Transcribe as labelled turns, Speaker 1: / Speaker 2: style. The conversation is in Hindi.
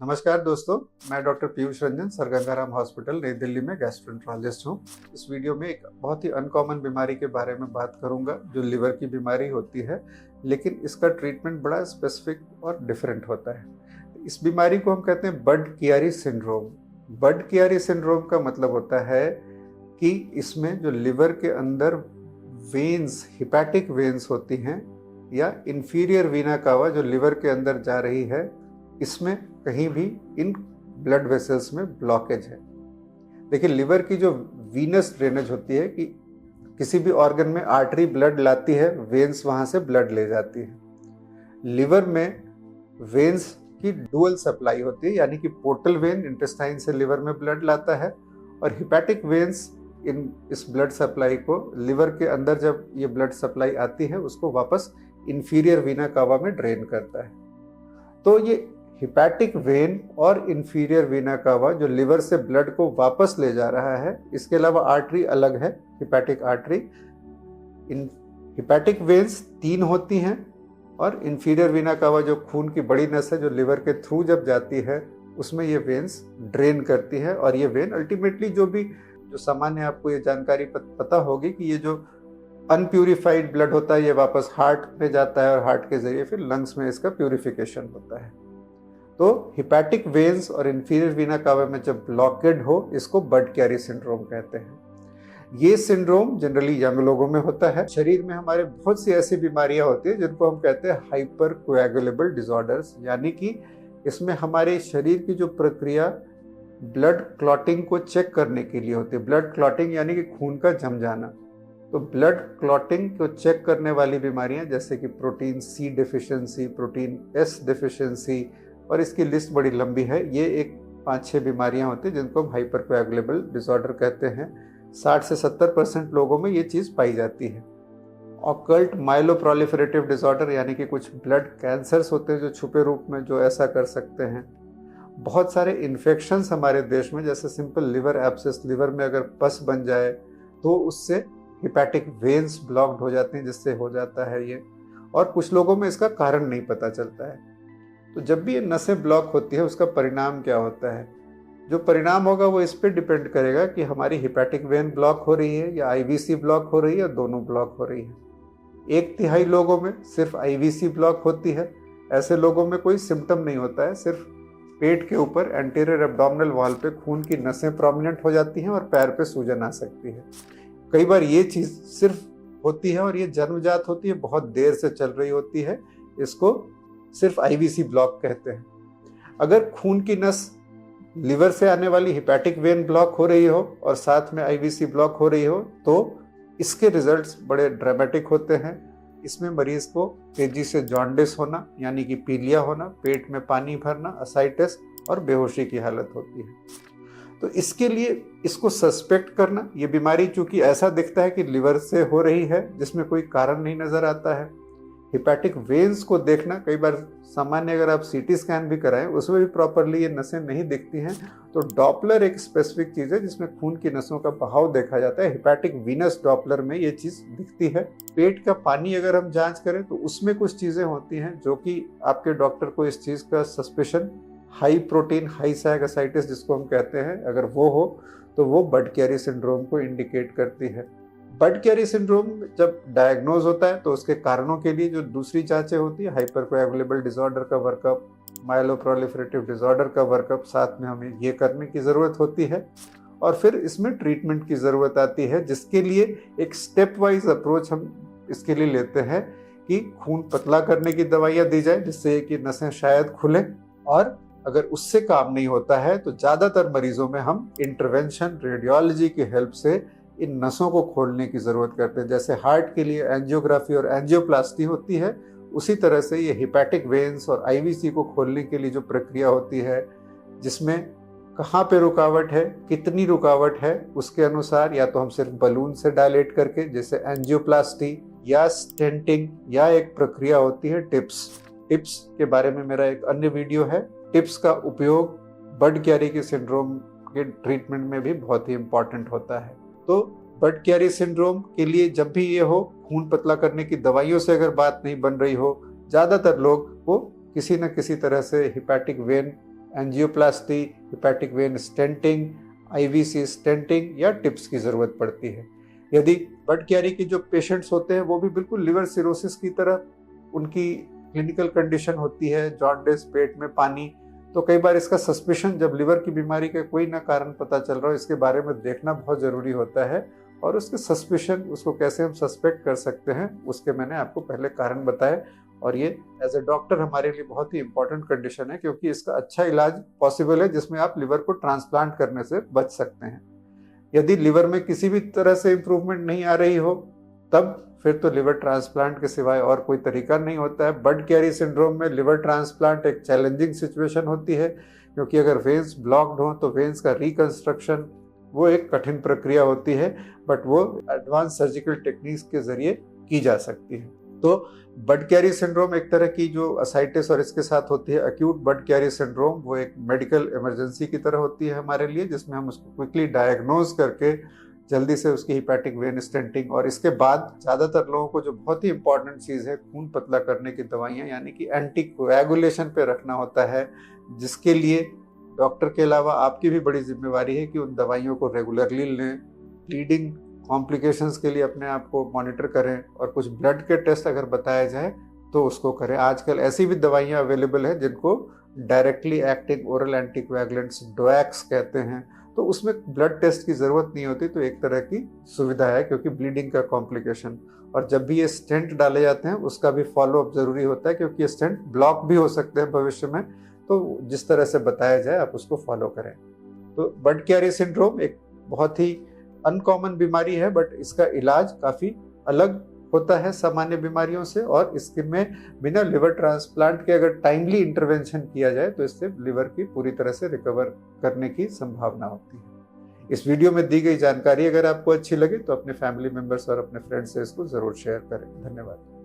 Speaker 1: नमस्कार दोस्तों, मैं doctor Piyush Ranjan sir Gangaram hospital नई दिल्ली में गैस्ट्रोएंटरोलॉजिस्ट हूँ। इस वीडियो में एक बहुत ही अनकॉमन बीमारी के बारे में बात करूंगा जो लिवर की बीमारी होती है, लेकिन इसका ट्रीटमेंट बड़ा स्पेसिफिक और डिफरेंट होता है। इस बीमारी को हम कहते हैं बर्ड-चियारी सिंड्रोम। बर्ड-चियारी सिंड्रोम का मतलब होता है कि इसमें जो लिवर के अंदर वेन्स, हिपैटिक वेन्स होती हैं या इंफीरियर वीना कावा जो लिवर के अंदर जा रही है, इसमें कहीं भी इन ब्लड वेसल्स में ब्लॉकेज है। देखिए, लिवर की जो वीनस ड्रेनेज होती है कि किसी भी ऑर्गन में आर्टरी ब्लड लाती है, वेन्स वहां से ब्लड ले जाती है। लिवर में वेन्स की डुअल सप्लाई होती है, यानी कि पोर्टल वेन इंटेस्टाइन से लिवर में ब्लड लाता है और हिपैटिक वेन्स इस ब्लड सप्लाई को लिवर के अंदर, जब ये ब्लड सप्लाई आती है, उसको वापस इंफीरियर वीना कावा में ड्रेन करता है। तो ये हिपैटिक वेन और इंफीरियर वीना कावा जो लिवर से ब्लड को वापस ले जा रहा है, इसके अलावा आर्टरी अलग है, hepatic artery. In hepatic veins 3 होती हैं और इंफीरियर वीना कावा जो खून की बड़ी नस है जो लिवर के थ्रू जब जाती है, उसमें ये वेन्स ड्रेन करती है। और ये वेन अल्टीमेटली जो सामान्य आपको ये जानकारी पता होगी कि ये जो अनप्यूरिफाइड ब्लड होता है ये वापस हार्ट में जाता है और हार्ट के जरिए फिर लंग्स में इसका प्यूरिफिकेशन होता है। तो हिपैटिक वेन्स और इंफीरियर वीना कावा में जब ब्लॉकेड हो, इसको बर्ड-चियारी सिंड्रोम कहते हैं। ये सिंड्रोम जनरली यंग लोगों में होता है। शरीर में हमारे बहुत सी ऐसी बीमारियां होती है जिनको हम कहते हैं हाइपर कोएगुलेबल डिसऑर्डर्स, यानी कि इसमें हमारे शरीर की जो प्रक्रिया ब्लड क्लॉटिंग को चेक करने के लिए होती है। ब्लड क्लॉटिंग यानी कि खून का जम जाना। तो ब्लड क्लॉटिंग को चेक करने वाली बीमारियां जैसे कि protein C deficiency, protein S deficiency, और इसकी लिस्ट बड़ी लंबी है। ये एक 5-6 बीमारियां होती हैं जिनको हम हाइपर कोएगुलेबल डिसऑर्डर कहते हैं। 60 से 70% लोगों में ये चीज़ पाई जाती है। ऑकल्ट माइलोप्रोलिफरेटिव डिसऑर्डर, यानी कि कुछ ब्लड कैंसर्स होते हैं जो छुपे रूप में जो ऐसा कर सकते हैं। बहुत सारे इन्फेक्शंस हमारे देश में, जैसे सिंपल लिवर एब्सेस, लिवर में अगर पस बन जाए तो उससे हिपैटिक वेन्स ब्लॉक्ड हो जाते हैं, जिससे हो जाता है ये। और कुछ लोगों में इसका कारण नहीं पता चलता है। तो जब भी ये नसें ब्लॉक होती है, उसका परिणाम क्या होता है? जो परिणाम होगा वो इस पे डिपेंड करेगा कि हमारी हिपैटिक वेन ब्लॉक हो रही है या आईवीसी ब्लॉक हो रही है या दोनों ब्लॉक हो रही है। 1/3 लोगों में सिर्फ आईवीसी ब्लॉक होती है। ऐसे लोगों में कोई सिम्टम नहीं होता है, सिर्फ पेट के ऊपर एंटीरियर एब्डोमिनल वॉल पे खून की नसें प्रोमिनेंट हो जाती हैं और पैर पे सूजन आ सकती है। कई बार ये चीज़ सिर्फ होती है और ये जन्मजात होती है, बहुत देर से चल रही होती है। इसको सिर्फ आईवीसी ब्लॉक कहते हैं। अगर खून की नस, लिवर से आने वाली हिपैटिक वेन ब्लॉक हो रही हो और साथ में आईवीसी ब्लॉक हो रही हो, तो इसके रिजल्ट्स बड़े ड्रामेटिक होते हैं। इसमें मरीज को तेजी से जॉन्डिस होना, यानी कि पीलिया होना, पेट में पानी भरना, असाइटिस और बेहोशी की हालत होती है। तो इसके लिए इसको सस्पेक्ट करना, ये बीमारी चूंकि ऐसा दिखता है कि लिवर से हो रही है जिसमें कोई कारण नहीं नजर आता है। हिपैटिक वेन्स को देखना, कई बार सामान्य अगर आप सीटी स्कैन भी कराएं उसमें भी प्रॉपरली ये नसें नहीं दिखती हैं, तो डॉपलर एक स्पेसिफिक चीज़ है जिसमें खून की नसों का बहाव देखा जाता है। हिपैटिक वीनस डॉपलर में ये चीज़ दिखती है। पेट का पानी अगर हम जांच करें तो उसमें कुछ चीज़ें होती हैं जो कि आपके डॉक्टर को इस चीज़ का सस्पेशन, हाई प्रोटीन हाई सैग असाइटिस जिसको हम कहते हैं, अगर वो हो तो वो बर्ड-चियारी सिंड्रोम को इंडिकेट करती है। बर्ड-चियारी सिंड्रोम जब डायग्नोज होता है तो उसके कारणों के लिए जो दूसरी जांचें होती है, हाइपर कोएगुलेबल डिसऑर्डर का वर्कअप, माइलोप्रोलिफरेटिव डिसऑर्डर का वर्कअप, साथ में हमें ये करने की ज़रूरत होती है। और फिर इसमें ट्रीटमेंट की ज़रूरत आती है, जिसके लिए एक स्टेप वाइज अप्रोच हम इसके लिए लेते हैं कि खून पतला करने की दवाइयाँ दी जाए जिससे कि नसें शायद खुलें, और अगर उससे काम नहीं होता है तो ज़्यादातर मरीजों में हम इंटरवेंशन रेडियोलॉजी की हेल्प से इन नसों को खोलने की ज़रूरत करते हैं। जैसे हार्ट के लिए एंजियोग्राफी और एंजियोप्लास्टी होती है, उसी तरह से ये हिपैटिक वेन्स और आईवीसी को खोलने के लिए जो प्रक्रिया होती है, जिसमें कहाँ पे रुकावट है, कितनी रुकावट है, उसके अनुसार या तो हम सिर्फ बलून से डायलेट करके, जैसे एंजियोप्लास्टी या स्टेंटिंग, या एक प्रक्रिया होती है टिप्स। टिप्स के बारे में मेरा एक अन्य वीडियो है। टिप्स का उपयोग बर्ड-चियारी के सिंड्रोम के ट्रीटमेंट में भी बहुत ही इंपॉर्टेंट होता है। तो बर्ड-चियारी सिंड्रोम के लिए जब भी ये हो, खून पतला करने की दवाइयों से अगर बात नहीं बन रही हो, ज़्यादातर लोग को किसी न किसी तरह से hepatic vein angioplasty, hepatic when stenting, IVC stenting या टिप्स की ज़रूरत पड़ती है। यदि बड कैरी के जो पेशेंट्स होते हैं वो भी बिल्कुल लिवर सिरोसिस की तरह उनकी क्लिनिकल कंडीशन होती है, जॉन्डिस, पेट में पानी, तो कई बार इसका सस्पिशन जब लिवर की बीमारी का कोई ना कारण पता चल रहा हो, इसके बारे में देखना बहुत ज़रूरी होता है। और उसके सस्पिशन, उसको कैसे हम सस्पेक्ट कर सकते हैं, उसके मैंने आपको पहले कारण बताए। और ये एज ए डॉक्टर हमारे लिए बहुत ही इंपॉर्टेंट कंडीशन है, क्योंकि इसका अच्छा इलाज पॉसिबल है जिसमें आप लिवर को ट्रांसप्लांट करने से बच सकते हैं। यदि लिवर में किसी भी तरह से इम्प्रूवमेंट नहीं आ रही हो, तब फिर तो लिवर ट्रांसप्लांट के सिवाय और कोई तरीका नहीं होता है। बड कैरी सिंड्रोम में लिवर ट्रांसप्लांट एक चैलेंजिंग सिचुएशन होती है, क्योंकि अगर वेन्स ब्लॉक्ड हो तो वेन्स का रिकंस्ट्रक्शन वो एक कठिन प्रक्रिया होती है, बट वो एडवांस सर्जिकल टेक्निक्स के जरिए की जा सकती है। तो बड कैरी सिंड्रोम एक तरह की जो असाइटिस और इसके साथ होती है अक्यूट बड कैरी सिंड्रोम, वो एक मेडिकल इमरजेंसी की तरह होती है हमारे लिए, जिसमें हम उसको क्विकली डायग्नोज करके जल्दी से उसकी हिपैटिक वेन स्टेंटिंग, और इसके बाद ज़्यादातर लोगों को जो बहुत ही इंपॉर्टेंट चीज़ है खून पतला करने की दवाइयाँ यानी कि एंटी कोएगुलेशन पे रखना होता है, जिसके लिए डॉक्टर के अलावा आपकी भी बड़ी जिम्मेवारी है कि उन दवाइयों को रेगुलरली लें, ब्लीडिंग कॉम्प्लिकेशंस के लिए अपने आप को मॉनिटर करें, और कुछ ब्लड के टेस्ट अगर बताया जाए तो उसको करें। आजकल ऐसी भी दवाइयाँ अवेलेबल है जिनको डायरेक्टली एक्टिंग ओरल एंटीकोएगुलेंट्स, डोएक्स कहते हैं, तो उसमें ब्लड टेस्ट की ज़रूरत नहीं होती, तो एक तरह की सुविधा है, क्योंकि ब्लीडिंग का कॉम्प्लिकेशन। और जब भी ये स्टेंट डाले जाते हैं उसका भी फॉलोअप ज़रूरी होता है, क्योंकि ये स्टेंट ब्लॉक भी हो सकते हैं भविष्य में, तो जिस तरह से बताया जाए आप उसको फॉलो करें। तो बड कैरी सिंड्रोम एक बहुत ही अनकॉमन बीमारी है, बट इसका इलाज काफ़ी अलग होता है सामान्य बीमारियों से, और इसके में बिना लिवर ट्रांसप्लांट के अगर टाइमली इंटरवेंशन किया जाए तो इससे लिवर की पूरी तरह से रिकवर करने की संभावना होती है। इस वीडियो में दी गई जानकारी अगर आपको अच्छी लगे तो अपने फैमिली मेंबर्स और अपने फ्रेंड्स से इसको ज़रूर शेयर करें। धन्यवाद।